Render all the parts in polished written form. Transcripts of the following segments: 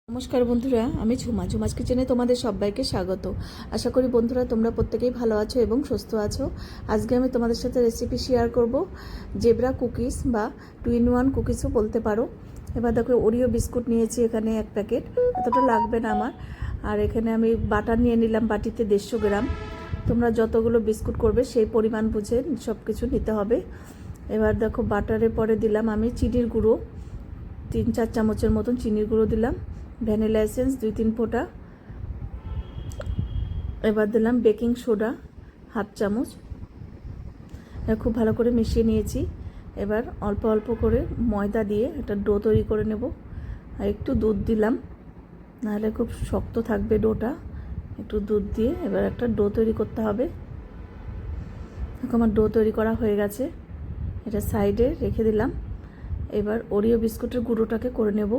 নমস্কার বন্ধুরা, আমি ঝুমাজ কিচেনে তোমাদের সবাইকে স্বাগত। আশা করি বন্ধুরা তোমরা প্রত্যেকেই ভালো আছো এবং সুস্থ আছো। আজকে আমি তোমাদের সাথে রেসিপি শেয়ার করব জেব্রা কুকিজ বা 2-in-1 কুকিজও বলতে পারো। এবার দেখো, ওরিও বিস্কুট নিয়েছি এখানে 1 প্যাকেট, এতটা লাগবে না আমার। আর এখানে আমি বাটার নিয়ে নিলাম বাটিতে 150 গ্রাম। তোমরা যতগুলো বিস্কুট করবে সেই পরিমাণ বুঝে সব কিছু নিতে হবে। এবার দেখো, বাটারের পরে দিলাম আমি চিনির গুঁড়ো 3-4 চামচের মতন চিনির গুঁড়ো দিলাম, ভ্যানিলা এসেন্স 2-3 ফোঁটা। এবার দিলাম বেকিং সোডা 1/2 চামচ। এটা খুব ভালো করে মিশিয়ে নিয়েছি। এবার অল্প অল্প করে ময়দা দিয়ে একটা ডো তৈরি করে নেব। আর একটু দুধ দিলাম, নাহলে খুব শক্ত থাকবে ডোটা। একটু দুধ দিয়ে এবার একটা ডো তৈরি করতে হবে। এখন আমার ডো তৈরি করা হয়ে গেছে, এটা সাইডে রেখে দিলাম। এবার ওরিও বিস্কুটের গুঁড়োটাকে করে নেব।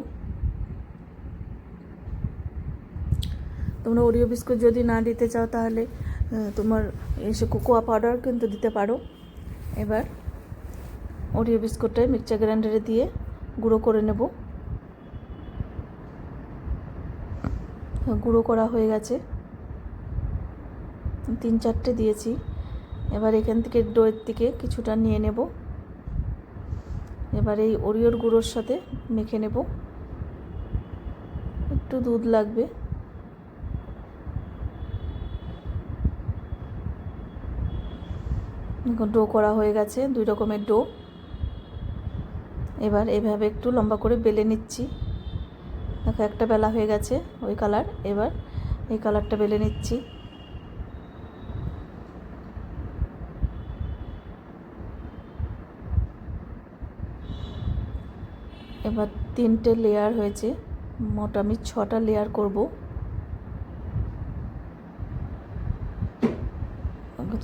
তোমরা ওরিও বিস্কুট যদি না দিতে চাও তাহলে তোমার এসে কোকোয়া পাউডার কিন্তু দিতে পারো। এবার ওরিও বিস্কুটটা মিক্সচার গ্রাইন্ডারে দিয়ে গুঁড়ো করে নেব। গুঁড়ো করা হয়ে গেছে, 3-4টে দিয়েছি। এবার এখান থেকে ডোয়ের থেকে কিছুটা নিয়ে নেব। এবার এই ওরিওর গুঁড়োর সাথে মেখে নেব। একটু দুধ লাগবে। ডো করা হয়ে গেছে, 2 রকমের ডো। এবার এভাবে একটু লম্বা করে বেলে নিচ্ছি। দেখো, একটা বেলা হয়ে গেছে ওই কালার। এবার এই কালারটা বেলে নিচ্ছি। এবার 3টে লেয়ার হয়েছে, মোট আমি 6টা লেয়ার করব।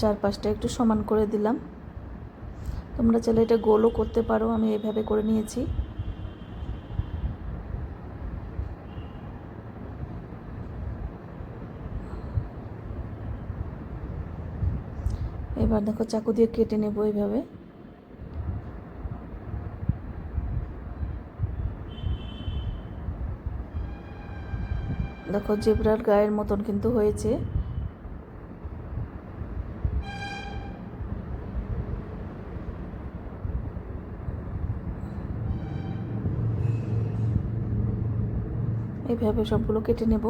4-5টা একটু সমান করে দিলাম। তোমরা চাইলে এটা গোলও করতে পারো, আমি এইভাবে করে নিয়েছি। এবার দেখো, চাকু দিয়ে কেটে নেব এইভাবে। দেখো, জেব্রার গায়ের মতন কিন্তু হয়েছে। এইভাবে সবগুলো কেটে নেব।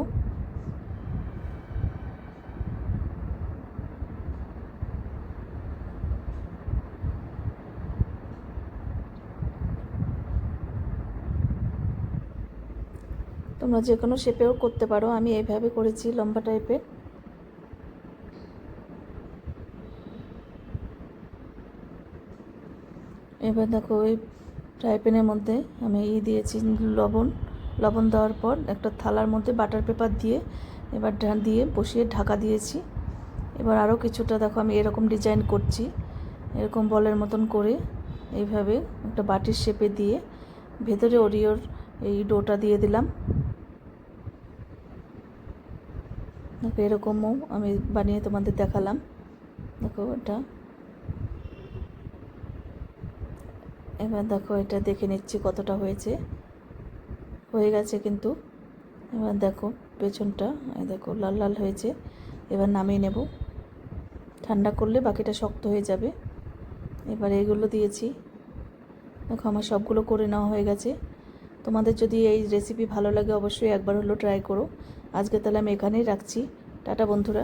তোমরা যে কোনো শেপেও করতে পারো, আমি এইভাবে করেছি লম্বা টাইপের। এবার দেখো, ওই ফ্রাই প্যানের মধ্যে আমি দিয়েছি লবণ দেওয়ার পর একটা থালার মধ্যে বাটার পেপার দিয়ে এবার দিয়ে বসিয়ে ঢাকা দিয়েছি। এবার আরও কিছুটা দেখো, আমি এরকম ডিজাইন করছি, এরকম বলের মতন করে এইভাবে একটা বাটির শেপে দিয়ে ভেতরে ওরিওর এই ডোটা দিয়ে দিলাম। দেখো, এরকমও আমি বানিয়ে তোমাদের দেখালাম। দেখো এটা। এবার দেখো, এটা দেখে নিচ্ছি কতটা হয়ে গেছে কিন্তু। এবার দেখো পেছনটা, দেখো লাল লাল হয়েছে। এবার নামিয়ে নেব, ঠান্ডা করলে বাকিটা শক্ত হয়ে যাবে। এবার এগুলো দিয়েছি। দেখো, আমার সবগুলো করে নেওয়া হয়ে গেছে। তোমাদের যদি এই রেসিপি ভালো লাগে অবশ্যই একবার হলো ট্রাই করো। আজকে তাহলে আমি এখানেই রাখছি। টাটা বন্ধুরা।